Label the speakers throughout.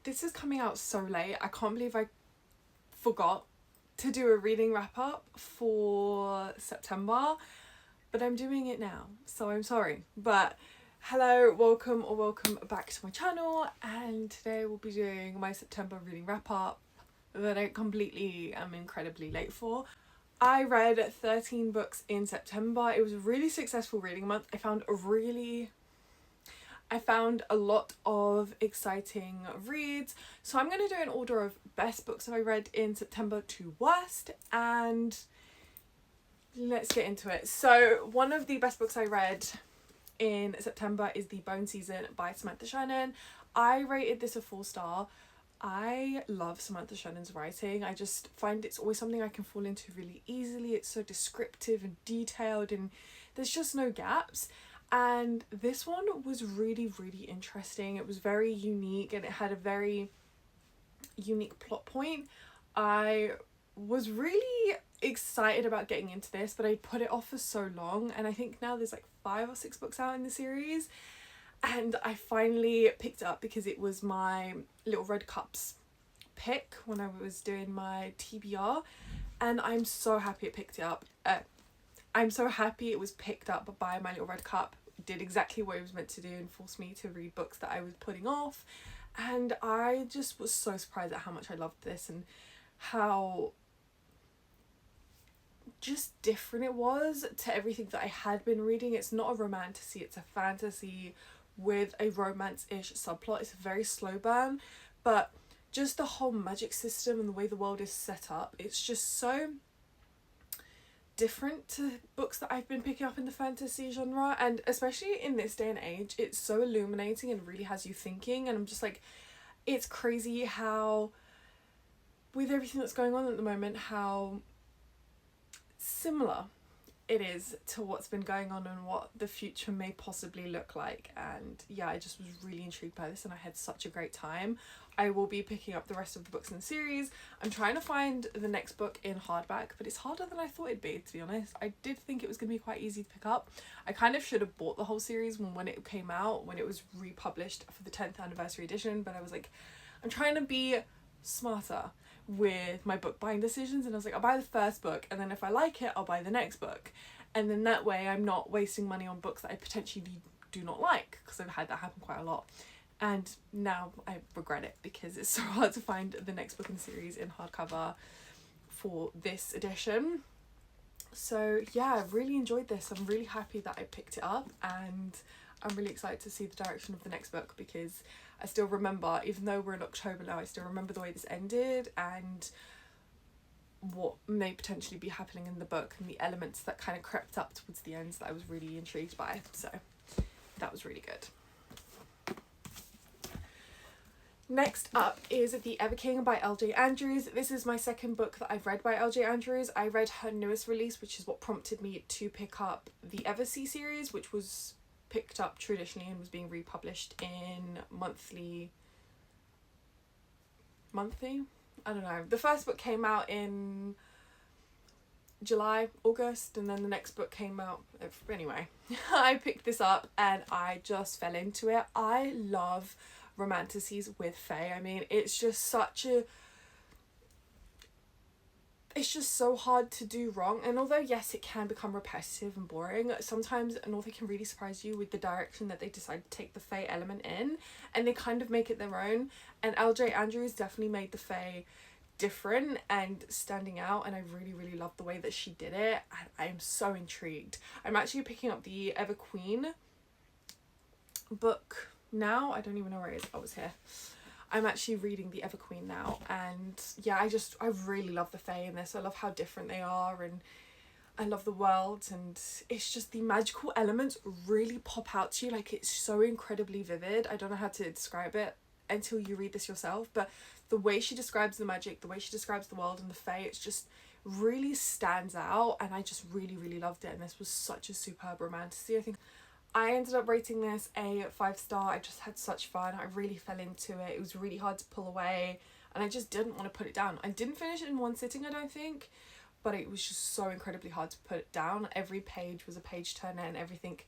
Speaker 1: this is coming out so late. I can't believe I forgot to do a reading wrap up for September, but I'm doing it now, so I'm sorry. But hello, welcome back to my channel, and today we'll be doing my September reading wrap up that I completely am incredibly late for. I read 13 books in September. It was a really successful reading month. I found a lot of exciting reads. So I'm going to do an order of best books that I read in September to worst, and let's get into it. So one of the best books I read in September is The Bone Season by Samantha Shannon. I rated this a 4-star. I love Samantha Shannon's writing. I just find it's always something I can fall into really easily. It's so descriptive and detailed, and there's just no gaps. And this one was really, really interesting. It was very unique, and it had a very unique plot point. I was really excited about getting into this, but I put it off for so long, and I think now there's like 5 or 6 books out in the series, and I finally picked it up because it was my Little Red Cups pick when I was doing my TBR, and I'm so happy it picked it up. I'm so happy it was picked up by my Little Red Cup. It did exactly what it was meant to do and forced me to read books that I was putting off, and I just was so surprised at how much I loved this and how just different it was to everything that I had been reading. It's not a romantasy, it's a fantasy with a romance-ish subplot. It's a very slow burn, but just the whole magic system and the way the world is set up, it's just so different to books that I've been picking up in the fantasy genre, and especially in this day and age, it's so illuminating and really has you thinking. And I'm just like, it's crazy how, with everything that's going on at the moment, how similar it is to what's been going on and what the future may possibly look like. And yeah, I just was really intrigued by this, and I had such a great time. I will be picking up the rest of the books in the series. I'm trying to find the next book in hardback, but it's harder than I thought it'd be, to be honest. I did think it was going to be quite easy to pick up. I kind of should have bought the whole series when it came out, when it was republished for the 10th anniversary edition, but I was like, I'm trying to be smarter with my book buying decisions, and I was like, I'll buy the first book, and then if I like it, I'll buy the next book, and then that way I'm not wasting money on books that I potentially do not like, because I've had that happen quite a lot. And now I regret it because it's so hard to find the next book in the series in hardcover for this edition. So yeah, I really enjoyed this. I'm really happy that I picked it up, and I'm really excited to see the direction of the next book, because I still remember, even though we're in October now, I still remember the way this ended and what may potentially be happening in the book and the elements that kind of crept up towards the end that I was really intrigued by. So that was really good. Next up is The Ever King by L.J. Andrews. This is my second book that I've read by L.J. Andrews. I read her newest release, which is what prompted me to pick up the Eversea series, which was picked up traditionally and was being republished in monthly, I don't know. The first book came out in July, August, and then the next book came out. Anyway, I picked this up and I just fell into it. I love romantasies with fae. I mean, it's just so hard to do wrong, and although yes, it can become repetitive and boring, sometimes an author can really surprise you with the direction that they decide to take the fae element in, and they kind of make it their own. And L.J. Andrews definitely made the fae different and standing out, and I really, really loved the way that she did it, and I am so intrigued. I'm actually picking up the Ever Queen book now. I don't even know where it is. I was here. I'm actually reading The Ever Queen now, and yeah, I really love the fae in this. I love how different they are, and I love the world, and it's just the magical elements really pop out to you. Like, it's so incredibly vivid. I don't know how to describe it until you read this yourself, but the way she describes the magic, the way she describes the world and the fae, it's just really stands out, and I just really, really loved it. And this was such a superb romantasy. I think I ended up rating this a 5-star. I just had such fun. I really fell into it. It was really hard to pull away, and I just didn't want to put it down. I didn't finish it in one sitting, I don't think, but it was just so incredibly hard to put it down. Every page was a page turner, and everything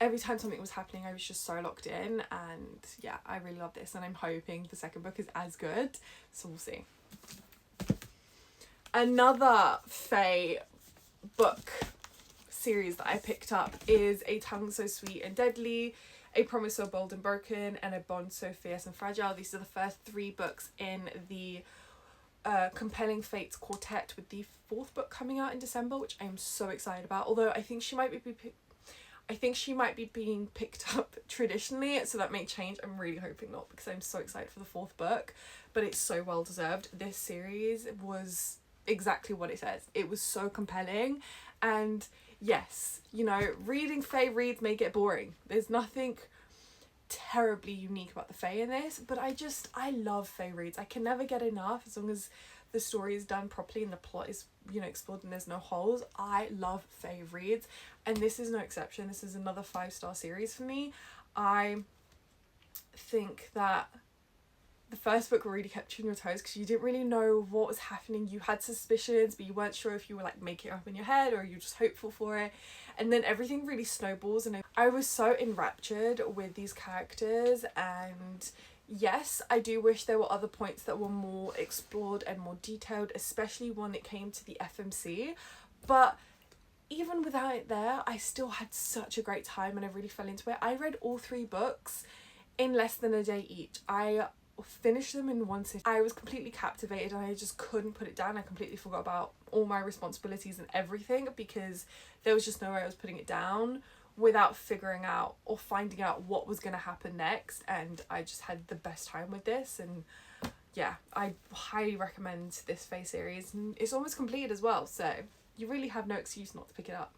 Speaker 1: every time something was happening, I was just so locked in, and yeah, I really love this, and I'm hoping the second book is as good, so we'll see. Another Fae book series that I picked up is A Tongue So Sweet and Deadly, A Promise So Bold and Broken, and A Bond So Fierce and Fragile. These are the first 3 books in the Compelling Fates quartet, with the 4th book coming out in December, which I'm so excited about. Although I think she might be being picked up traditionally, so that may change. I'm really hoping not, because I'm so excited for the 4th book, but it's so well deserved. This series was exactly what it says. It was so compelling, and yes, you know, reading Fae reads may get boring. There's nothing terribly unique about the Fae in this, but I love Fae reads. I can never get enough, as long as the story is done properly and the plot is, you know, explored and there's no holes. I love Fae reads, and this is no exception. This is another 5-star series for me. I think that the first book really kept you on your toes, because you didn't really know what was happening. You had suspicions, but you weren't sure if you were like making it up in your head or you're just hopeful for it. And then everything really snowballs, and I was so enraptured with these characters. And yes, I do wish there were other points that were more explored and more detailed, especially when it came to the FMC. But even without it there, I still had such a great time, and I really fell into it. I read all 3 books in less than a day each. I finished them in one sitting. I was completely captivated, and I just couldn't put it down. I completely forgot about all my responsibilities and everything, because there was just no way I was putting it down without figuring out or finding out what was going to happen next. And I just had the best time with this, and yeah, I highly recommend this Fae series, and it's almost completed as well, so you really have no excuse not to pick it up.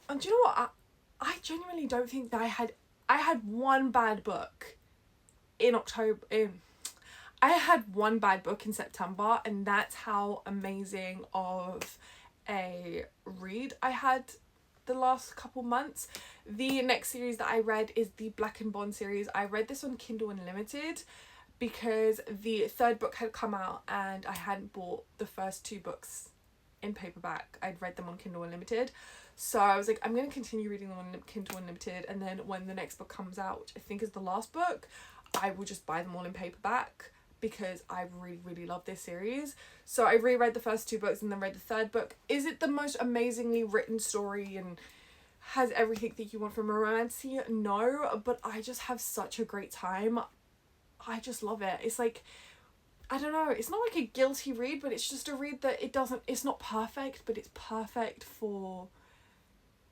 Speaker 1: And do you know what, I genuinely don't think that I had one bad book in October. I had one bad book in September, and that's how amazing of a read I had the last couple months. The next series that I read is the Black and Bond series. I read this on Kindle Unlimited because the 3rd book had come out and I hadn't bought the first 2 books in paperback. I'd read them on Kindle Unlimited, so I was like, I'm going to continue reading them on Kindle Unlimited, and then when the next book comes out, which I think is the last book, I will just buy them all in paperback, because I really love this series. So I reread the first 2 books and then read the 3rd book. Is it the most amazingly written story and has everything that you want from a romance? No, but I just have such a great time. I just love it. It's like, I don't know, it's not like a guilty read, but it's just a read that it's not perfect, but it's perfect for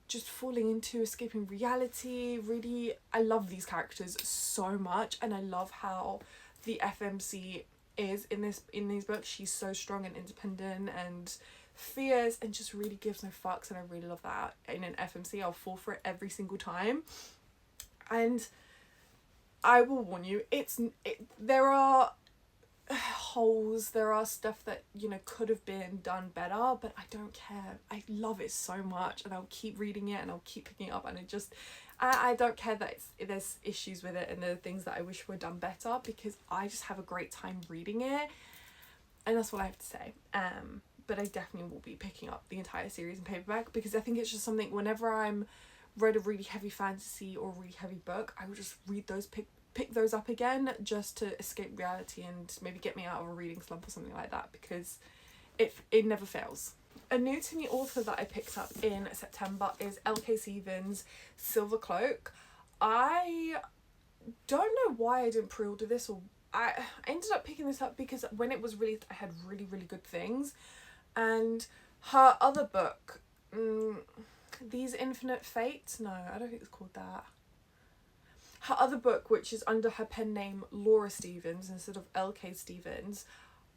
Speaker 1: just falling into escaping reality. Really, I love these characters so much, and I love how the FMC is in these books. She's so strong and independent and fierce, and just really gives no fucks, and I really love that. In an FMC, I'll fall for it every single time. And I will warn you, there are holes, there are stuff that, you know, could have been done better, but I don't care. I love it so much, and I'll keep reading it, and I'll keep picking it up, and I don't care that there's issues with it and there are things that I wish were done better, because I just have a great time reading it, and that's what I have to say. But I definitely will be picking up the entire series in paperback, because I think it's just something, whenever I'm read a really heavy fantasy or really heavy book, I will just read those, pick those up again, just to escape reality and maybe get me out of a reading slump or something like that, because it never fails. A new to me author that I picked up in September is L.K. Stevens' Silver Cloak. I don't know why I didn't pre-order this, or I ended up picking this up because when it was released, I had really good things. And her other book, These Infinite Fates, no, I don't think it's called that. Her other book, which is under her pen name Laura Stevens instead of L.K. Stevens,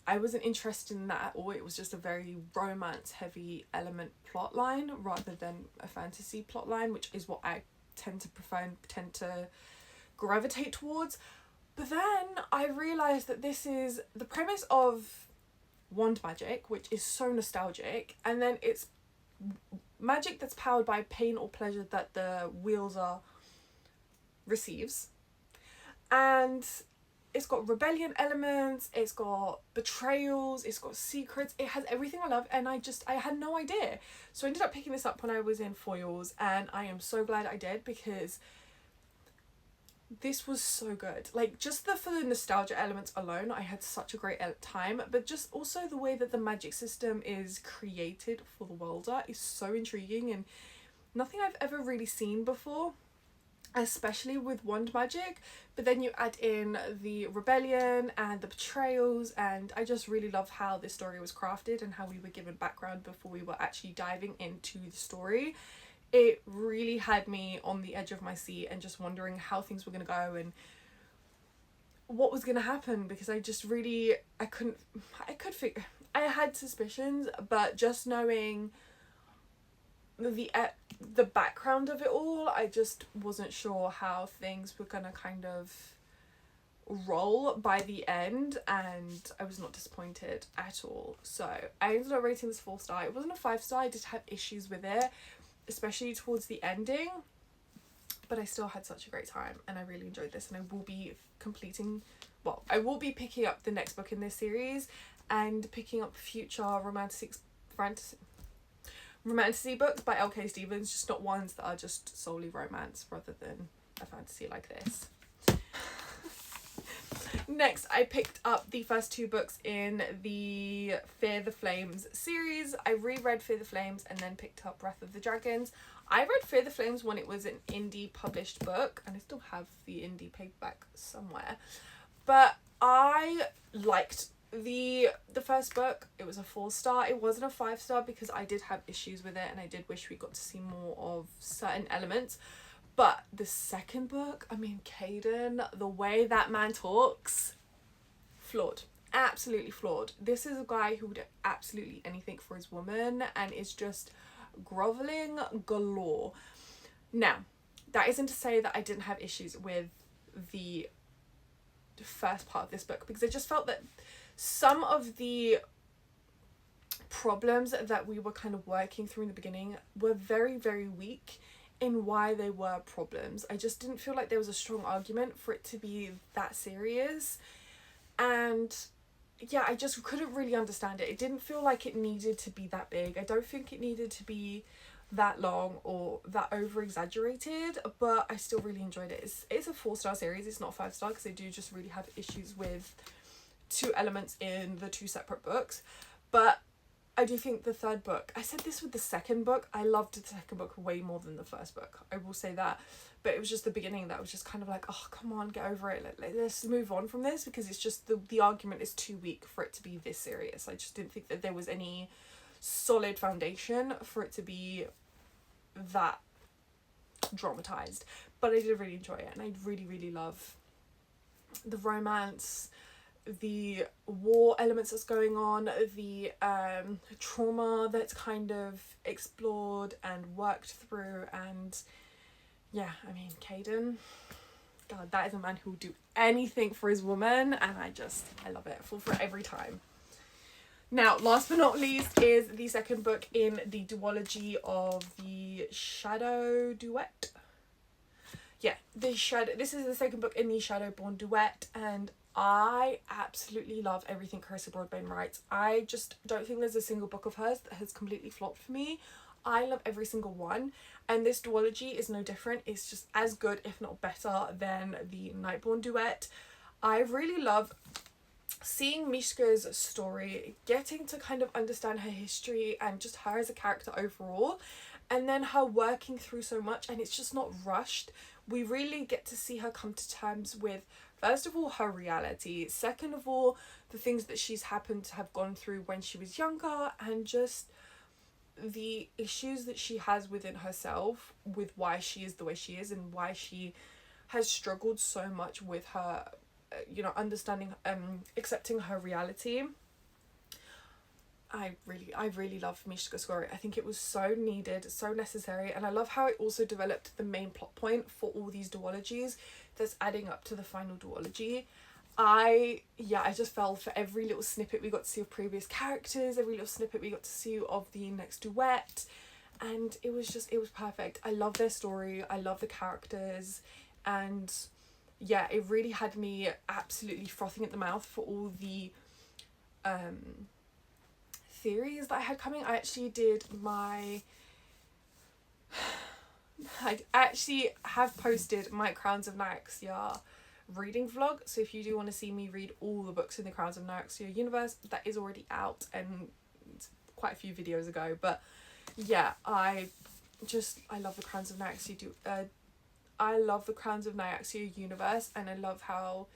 Speaker 1: I wasn't interested in that at all. It was just a very romance heavy element plotline rather than a fantasy plotline, which is what I tend to prefer and tend to gravitate towards. But then I realised that this is the premise of wand magic, which is so nostalgic, and then it's magic that's powered by pain or pleasure that the wielder receives. And it's got rebellion elements, it's got betrayals, it's got secrets, it has everything I love, and I had no idea. So I ended up picking this up when I was in foils, and I am so glad I did, because this was so good. Like, just for the nostalgia elements alone, I had such a great time, but just also the way that the magic system is created for the Welder is so intriguing, and nothing I've ever really seen before, especially with wand magic. But then you add in the rebellion and the betrayals, and I just really love how this story was crafted and how we were given background before we were actually diving into the story. It really had me on the edge of my seat and just wondering how things were going to go and what was going to happen, because I just really, I could figure, I had suspicions, but just knowing the background of it all, I just wasn't sure how things were going to kind of roll by the end, and I was not disappointed at all. So I ended up rating this 4-star. It wasn't a 5-star. I did have issues with it, especially towards the ending, but I still had such a great time, and I really enjoyed this, and I will be picking up the next book in this series and picking up future romantasy books by L.K. Stevens, just not ones that are just solely romance rather than a fantasy like this. Next, I picked up the first 2 books in the Fear the Flames series. I reread Fear the Flames and then picked up Wrath of the Dragons. I read Fear the Flames when it was an indie published book, and I still have the indie paperback somewhere. But I liked the first book. It was a 4-star. It wasn't a 5-star because I did have issues with it, and I did wish we got to see more of certain elements. But the second book, I mean, Caden, the way that man talks, flawed. Absolutely flawed. This is a guy who would do absolutely anything for his woman and is just groveling galore. Now, that isn't to say that I didn't have issues with the first part of this book, because I just felt that some of the problems that we were kind of working through in the beginning were very, very weak in why they were problems. I just didn't feel like there was a strong argument for it to be that serious, and yeah, I just couldn't really understand it. It didn't feel like it needed to be that big. I don't think it needed to be that long or that over exaggerated, but I still really enjoyed it. It's a 4-star series. It's not 5-star because I do just really have issues with 2 elements in the 2 separate books. But I do think the third book, I said this with the second book, I loved the second book way more than the first book, I will say that. But it was just the beginning that was just kind of like, oh, come on, get over it, let's move on from this, because it's just the argument is too weak for it to be this serious. I just didn't think that there was any solid foundation for it to be that dramatized. But I did really enjoy it, and I really, really love the romance, the war elements that's going on, the trauma that's kind of explored and worked through. And yeah, I mean, Caden, God, that is a man who will do anything for his woman, and I love it. I fall for it every time. Now, last but not least is the second book in the duology of the Shadow Duet. Yeah, this is the second book in the Shadowborn Duet, and I absolutely love everything Carissa Broadbent writes. I just don't think there's a single book of hers that has completely flopped for me. I love every single one, and this duology is no different. It's just as good, if not better, than the Nightborn Duet. I really love seeing Mishka's story, getting to kind of understand her history and just her as a character overall, and then her working through so much, and it's just not rushed. We really get to see her come to terms with, first of all, her reality, second of all, the things that she's happened to have gone through when she was younger, and just the issues that she has within herself with why she is the way she is and why she has struggled so much with her, understanding, accepting her reality. I really love Mishka's story. I think it was so needed, so necessary, and I love how it also developed the main plot point for all these duologies that's adding up to the final duology. I just fell for every little snippet we got to see of previous characters, every little snippet we got to see of the next duet, and it was perfect. I love their story, I love the characters, and yeah, it really had me absolutely frothing at the mouth for all the theories that I had coming. I actually did my I actually have posted my Crowns of Nyaxia reading vlog, so if you do want to see me read all the books in the Crowns of Nyaxia universe, that is already out, and it's quite a few videos ago. But yeah, I love the Crowns of Nyaxia. I love the Crowns of Nyaxia universe, and I love how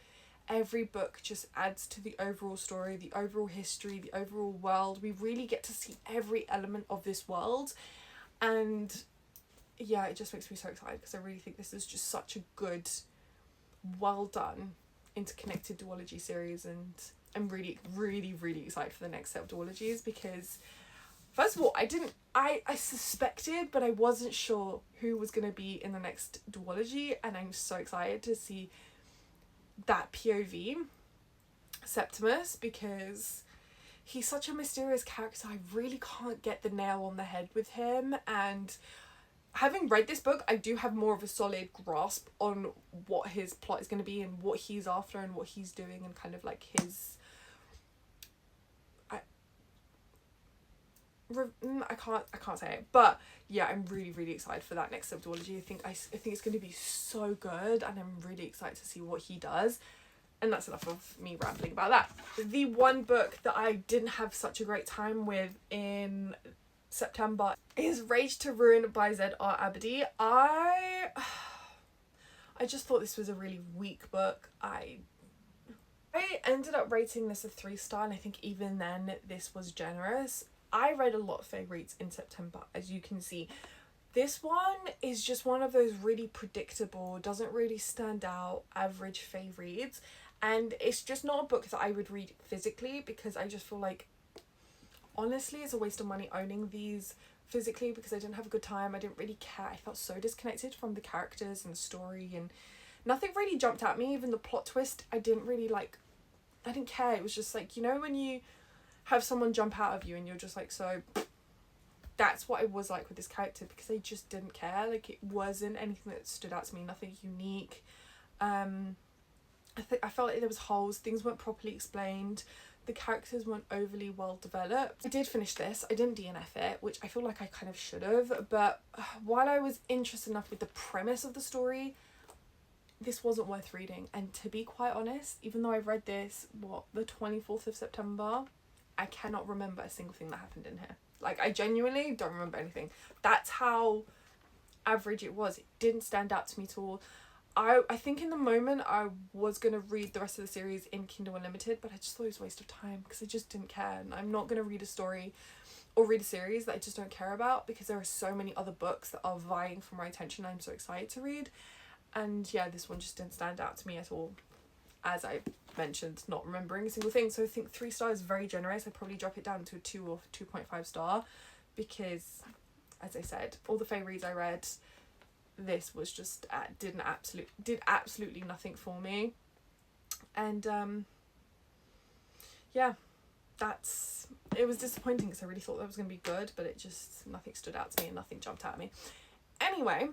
Speaker 1: every book just adds to the overall story, the overall history, the overall world. We really get to see every element of this world, and yeah, it just makes me so excited because I really think this is just such a good, well done, interconnected duology series, and I'm really, really, really excited for the next set of duologies because, first of all, I suspected, but I wasn't sure who was going to be in the next duology, and I'm so excited to see that POV, Septimus, because he's such a mysterious character. I really can't get the nail on the head with him, and having read this book, I do have more of a solid grasp on what his plot is going to be and what he's after and what he's doing, and kind of like his... I can't say it, but yeah, I'm really, really excited for that next duology. I think it's going to be so good, and I'm really excited to see what he does. And that's enough of me rambling about that. The one book that I didn't have such a great time with in September is Rage to Ruin by Z.R. Abadi. I just thought this was a really weak book. I ended up rating this a 3-star, and I think even then this was generous. I read a lot of fae reads in September, as you can see. This one is just one of those really predictable, doesn't really stand out, average fae reads, and it's just not a book that I would read physically, because I just feel like, honestly, it's a waste of money owning these physically, because I didn't have a good time. I didn't really care. I felt so disconnected from the characters and the story, and nothing really jumped at me. Even the plot twist, I didn't care. It was just like, you know, when you have someone jump out of you and you're just like, so that's what I was like with this character, because I just didn't care. Like, it wasn't anything that stood out to me, nothing unique. I felt like there was holes, things weren't properly explained, the characters weren't overly well developed. I did finish this. I didn't DNF it, which I feel like I kind of should have, but while I was interested enough with the premise of the story, this wasn't worth reading. And to be quite honest, even though I read this, the 24th of September, I cannot remember a single thing that happened in here. Like, I genuinely don't remember anything. That's how average it was. It didn't stand out to me at all. I think in the moment I was going to read the rest of the series in Kindle Unlimited, but I just thought it was a waste of time because I just didn't care. And I'm not going to read a story or read a series that I just don't care about, because there are so many other books that are vying for my attention I'm so excited to read. And yeah, this one just didn't stand out to me at all. As I mentioned, not remembering a single thing. So I think 3 stars is very generous. I'd probably drop it down to a 2 or 2.5 star, because, as I said, all the fae reads I read, this was just did absolutely nothing for me. And yeah, it was disappointing, because I really thought that was going to be good, but it just, nothing stood out to me and nothing jumped out at me. Anyway,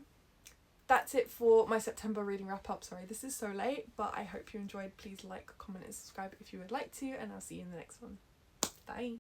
Speaker 1: that's it for my September reading wrap up. Sorry, this is so late, but I hope you enjoyed. Please like, comment and subscribe if you would like to, and I'll see you in the next one. Bye.